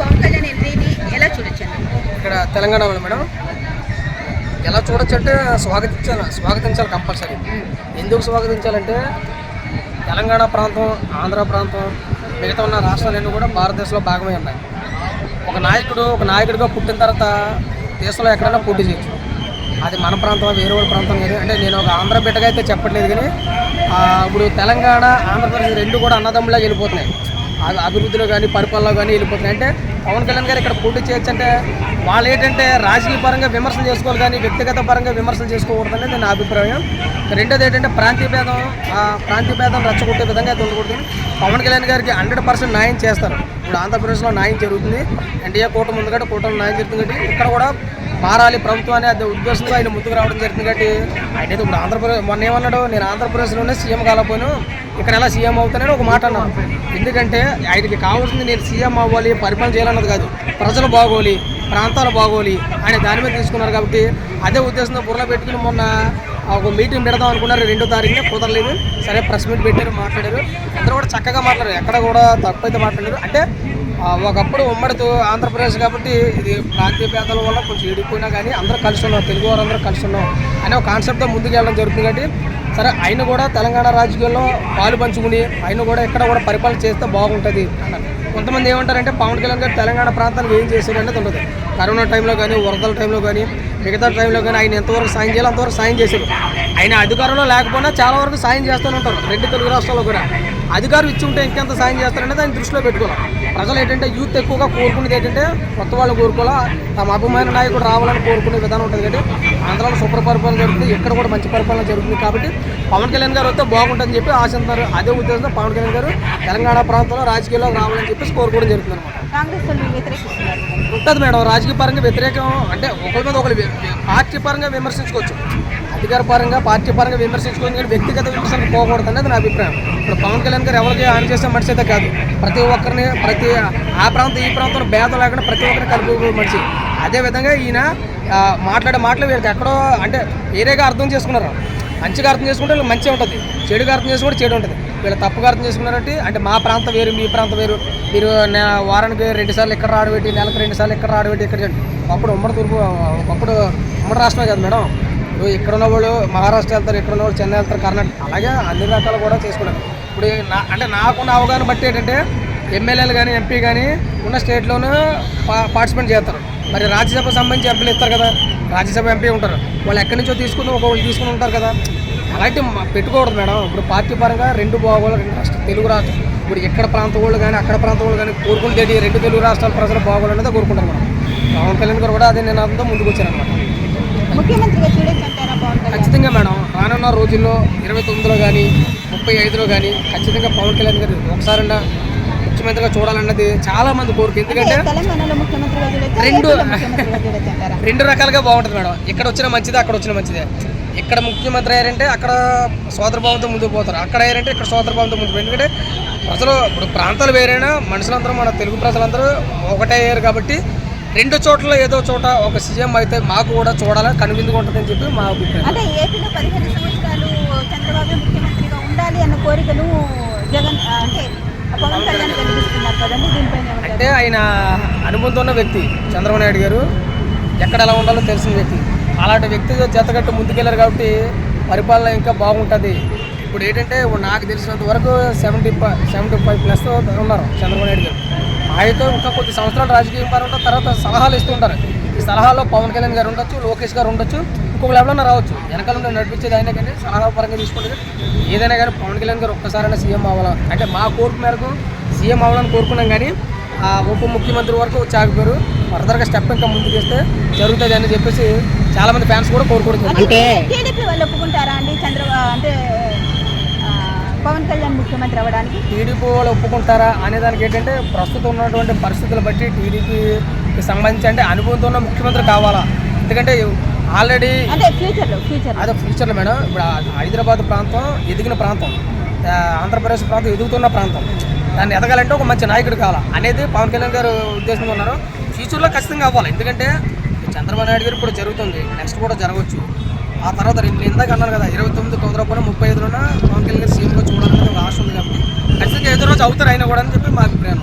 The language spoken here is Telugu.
పవన్ కళ్యాణ్ ఎంట్రీని ఎలా చూడొచ్చండి? ఇక్కడ తెలంగాణలో మేడం ఎలా చూడొచ్చంటే స్వాగతించాలి కంపల్సరీ. ఎందుకు స్వాగతించాలంటే తెలంగాణ ప్రాంతం, ఆంధ్ర ప్రాంతం, మిగతా ఉన్న రాష్ట్రాలన్నీ కూడా భారతదేశంలో భాగమై ఉన్నాయి. ఒక నాయకుడిగా పుట్టిన తర్వాత దేశంలో ఎక్కడైనా పోటీ చేయొచ్చు. అది మన ప్రాంతం, వేరే వాళ్ళ ప్రాంతం కానీ. అంటే నేను ఒక ఆంధ్ర బిడ్డగా అయితే చెప్పట్లేదు, కానీ ఇప్పుడు తెలంగాణ, ఆంధ్రప్రదేశ్ రెండు కూడా అన్నదమ్ములాగా వెళ్ళిపోతున్నాయి. అభివృద్ధిలో కానీ పరిపాలనలో కానీ వెళ్ళిపోతున్నాయి. అంటే పవన్ కళ్యాణ్ గారు ఇక్కడ పోటీ చేయొచ్చు అంటే వాళ్ళు ఏంటంటే రాజకీయ పరంగా విమర్శలు చేసుకోవాలి, కానీ వ్యక్తిగత పరంగా విమర్శలు చేసుకోకూడదు అనేది నా అభిప్రాయం. రెండోది ఏంటంటే ప్రాంతీయ భేదం రచ్చగొట్టే విధంగా అయితే ఉండకూడదు. పవన్ కళ్యాణ్ గారికి 100% న్యాయం చేస్తారు. ఇప్పుడు ఆంధ్రప్రదేశ్లో న్యాయం జరుగుతుంది, ఎన్డీఏ కూటమి ఉంది కాబట్టి కూటమి న్యాయం జరుగుతుంది కాబట్టి ఇక్కడ కూడా మారాలి ప్రభుత్వాన్ని అదే ఉద్దేశంతో ఆయన ముందుకు రావడం జరుగుతుంది. కాబట్టి ఆయన ఇప్పుడు ఆంధ్రప్రదేశ్ మొన్న ఏమన్నాడు, నేను ఆంధ్రప్రదేశ్లోనే సీఎం కాలేకపోయాను, ఇక్కడ ఎలా సీఎం అవుతానని ఒక మాట అన్నాను. ఎందుకంటే ఆయనకి కావాల్సింది నేను సీఎం అవ్వాలి, పరిపాలన చేయాలన్నది కాదు, ప్రజలు బాగోలి, ప్రాంతాలు బాగోలి అని దాని మీద తీసుకున్నారు. కాబట్టి అదే ఉద్దేశంతో బుర్రలో పెట్టుకుని మొన్న ఒక మీటింగ్ పెడదాం అనుకున్నారు. 2వ తారీఖున కుదరలేదు. సరే ప్రెస్ మీట్ పెట్టారు, మాట్లాడారు. అందరూ కూడా చక్కగా మాట్లాడారు, ఎక్కడ కూడా తప్పైతే మాట్లాడారు. అంటే ఒకప్పుడు ఉమ్మడితో ఆంధ్రప్రదేశ్ కాబట్టి ఇది ప్రాంతీయ భేదాల వల్ల కొంచెం ఇడిపోయినా కానీ అందరూ కలిసి ఉన్నాం, తెలుగు వారందరూ కలిసి ఉన్నాం అనే ఒక కాన్సెప్ట్తో ముందుకు వెళ్ళడం జరుగుతుంది. కాబట్టి సరే ఆయన కూడా తెలంగాణ రాజకీయాల్లో పాలు పంచుకుని ఆయన కూడా ఎక్కడ కూడా పరిపాలన చేస్తే బాగుంటుంది అన్నారు. కొంతమంది ఏమంటారంటే పవన్ కళ్యాణ్ గారు తెలంగాణ ప్రాంతానికి ఏం చేశారు అనేది ఉండదు. కరోనా టైంలో కానీ, వరదల టైంలో కానీ, మిగతా టైంలో కానీ ఆయన ఎంతవరకు సాయం చేయాలో అంతవరకు సాయం చేశారు. ఆయన అధికారంలో లేకపోయినా చాలా వరకు సాయం చేస్తూనే ఉంటారు. 2 తెలుగు రాష్ట్రాల్లో కూడా అధికారం ఇచ్చి ఉంటే ఇంకెంత సాయం చేస్తారనేది ఆయన దృష్టిలో పెట్టుకోవాలి. ప్రజలు ఏంటంటే యూత్ ఎక్కువగా కోరుకునేది ఏంటంటే కొత్త వాళ్ళు కోరుకోవాలా, తమ అభిమాన నాయకుడు రావాలని కోరుకునే విధానం ఉంటుంది. కాబట్టి ఆంధ్రాలో సూపర్ పరిపాలన జరుగుతుంది, ఇక్కడ కూడా మంచి పరిపాలన జరుగుతుంది. కాబట్టి పవన్ కళ్యాణ్ గారు వస్తే బాగుంటుందని చెప్పి ఆశిస్తున్నారు. అదే ఉద్దేశంతో పవన్ కళ్యాణ్ గారు తెలంగాణ ప్రాంతంలో రాజకీయాల్లో రావాలని చెప్పేసి కోరుకోవడం జరుగుతుంది అనమాట. ఉంటుంది మేడం, రాజకీయ పరంగా వ్యతిరేకం అంటే ఒకరి మీద ఒకరు పార్టీ పరంగా విమర్శించుకోవచ్చు, అధికార పరంగా పార్టీ పరంగా విమర్శించుకోవచ్చు, కానీ వ్యక్తిగత విమర్శలకు పోకూడదు అనేది నా అభిప్రాయం. ఇప్పుడు పవన్ కళ్యాణ్ గారు ఎవరికి హాని చేసే మనిషి అయితే కాదు, ప్రతి ఒక్కరిని ఆ ప్రాంతం ఈ ప్రాంతంలో భేదం లేకుండా ప్రతి ఒక్కరిని కలిపి మనిషి. అదేవిధంగా ఈయన మాట్లాడే మాటలు వీళ్ళకి ఎక్కడో అంటే వేరేగా అర్థం చేసుకున్నారు. మంచిగా అర్థం చేసుకుంటే వీళ్ళు మంచిగా ఉంటుంది, చెడుగా అర్థం చేసుకుంటే చెడు ఉంటుంది. వీళ్ళు తప్పుగా అర్థం చేసుకున్నారంటే అంటే మా ప్రాంతం వేరు, మీ ప్రాంతం వేరు, మీరు వారానికి 2 సార్లు ఇక్కడ రాడబెట్టి, నెలకు 2 సార్లు ఇక్కడ రాడబెట్టి ఇక్కడ ఒకప్పుడు ఒకప్పుడు ఉమ్మడి రాష్ట్రమే కదా మేడం. ఇప్పుడు ఇక్కడ ఉన్న వాళ్ళు మహారాష్ట్ర వెళ్తారు, ఇక్కడ ఉన్న వాళ్ళు చెన్నై వెళ్తారు, కర్ణాటక, అలాగే అన్ని రకాలు కూడా చేసుకున్నారు. ఇప్పుడు అంటే నాకున్న అవగాహన బట్టి ఏంటంటే ఎమ్మెల్యేలు కానీ ఎంపీ కానీ ఉన్న స్టేట్లోనూ పార్టిసిపేట్ చేస్తారు. మరి రాజ్యసభ సంబంధించి ఎంపీలు ఇస్తారు కదా, రాజ్యసభ ఎంపీ ఉంటారు, వాళ్ళు ఎక్కడి నుంచో తీసుకుని ఒకళ్ళు తీసుకుని ఉంటారు కదా. అలాంటి పెట్టుకోకూడదు మేడం. ఇప్పుడు పార్టీ పరంగా 2 బాగోళ్ళు, 2 రాష్ట్రాలు, తెలుగు రాష్ట్రం, ఇప్పుడు ఇక్కడ ప్రాంతం వాళ్ళు కానీ అక్కడ ప్రాంతం వాళ్ళు కానీ కోరుకుంటే 2 తెలుగు రాష్ట్రాల ప్రజలు బాగోవాలనేది కోరుకుంటారు మేడం. పవన్ కళ్యాణ్ గారు కూడా అదే నినాదంతో ముందుకు వచ్చారనమాట. ముఖ్యమంత్రిగా చూడొచ్చంటారా పవన్ కళ్యాణ్? ఖచ్చితంగా మేడం, రానున్న రోజుల్లో 29లో కానీ 35లో కానీ ఖచ్చితంగా పవన్ కళ్యాణ్ గారు ఒకసారైనా ముఖ్యమంత్రిగా చూడాలన్నది చాలా మంది కోరిక. ఎందుకంటే రెండు రకాలుగా బాగుంటుంది మేడం. ఇక్కడ వచ్చిన మంచిదే, అక్కడ వచ్చిన మంచిదే. ఇక్కడ ముఖ్యమంత్రి అయ్యారంటే అక్కడ సోదరభావంతో ముందుకు పోతారు, అక్కడ అయ్యారంటే ఇక్కడ సోదరభావంతో ముందుకు. ఎందుకంటే ప్రజలు ఇప్పుడు ప్రాంతాలు వేరైనా మనుషులందరూ మన తెలుగు ప్రజలందరూ ఒకటే అయ్యారు. కాబట్టి 2 చోట్ల ఏదో చోట ఒక సీఎం అయితే మాకు కూడా చూడాలని కనువిందుగా ఉంటుందని చెప్పి మా అభిప్రాయం. అంటే ఏపీలో 15 సంవత్సరాలు చంద్రబాబు ముఖ్యమంత్రిగా ఉండాలి అన్న కోరికను జగన్ అంటే పవన్ కళ్యాణ్ కనిపిస్తున్నారు కదండి, దీనిపైన అంటే ఆయన అనుభవంతో ఉన్న వ్యక్తి చంద్రబాబు నాయుడు గారు, ఎక్కడ ఎలా ఉండాలో తెలిసిన వ్యక్తి. అలాంటి వ్యక్తితో జతగట్టు ముందుకెళ్ళారు కాబట్టి పరిపాలన ఇంకా బాగుంటుంది. ఇప్పుడు ఏంటంటే నాకు తెలిసినంత వరకు 75+ ఉన్నారు చంద్రబాబు నాయుడు గారు. ఆయనతో ఇంకా కొద్ది సంవత్సరాలు రాజకీయం పరంగా తర్వాత సలహాలు ఇస్తుంటారు. ఈ సలహాలో పవన్ కళ్యాణ్ గారు ఉండొచ్చు, లోకేష్ గారు ఉండొచ్చు, ఇంకొక లెవెల్లో రావచ్చు. వెనకాల నడిపించేది అయినా కానీ సలహా పరంగా తీసుకుంటుంది. ఏదైనా కానీ పవన్ కళ్యాణ్ గారు ఒక్కసారైనా సీఎం అవ్వాలా అంటే మా కోరిక మేరకు సీఎం అవ్వాలని కోరుకున్నాం. కానీ ఉప ముఖ్యమంత్రి వరకు చాకపోయారు. ఫర్దర్గా స్టెప్ ఇంకా ముందుకు వేస్తే జరుగుతుంది అని చెప్పేసి చాలా మంది ఫ్యాన్స్ కూడా కోరుకుంటున్నారు. అంటే టీడీపీ వాళ్ళు ఒప్పుకుంటారా అండి అంటే పవన్ కళ్యాణ్ ముఖ్యమంత్రి అవ్వడానికి? టీడీపీ వాళ్ళు ఒప్పుకుంటారా అనే దానికి ఏంటంటే ప్రస్తుతం ఉన్నటువంటి పరిస్థితులు బట్టి టీడీపీకి సంబంధించి అంటే అనుభవంతో ఉన్న ముఖ్యమంత్రి కావాలా. ఎందుకంటే ఆల్రెడీ అదే ఫ్యూచర్లో మేడం ఇప్పుడు హైదరాబాద్ ప్రాంతం ఎదిగిన ప్రాంతం, ఆంధ్రప్రదేశ్ ప్రాంతం ఎదుగుతున్న ప్రాంతం, దాన్ని ఎదగాలంటే ఒక మంచి నాయకుడు కావాలా అనేది పవన్ కళ్యాణ్ గారు ఉద్దేశంగా ఉన్నారు. ఫ్యూచర్లో ఖచ్చితంగా అవ్వాలి. ఎందుకంటే చంద్రబాబు నాయుడు గారు ఇప్పుడు జరుగుతుంది, నెక్స్ట్ కూడా జరగవచ్చు. ఆ తర్వాత నేను ఇందాక అన్నాను కదా 29 కుదరకపోయినా 35లోన పవన్ కళ్యాణ్ గారు సీఎంగా చూడాలనేది ఒక ఆశ ఉంది. కాబట్టి ఖచ్చితంగా ఏదో రోజు అవుతారు అయినా కూడా అని చెప్పి మా అభిప్రాయం.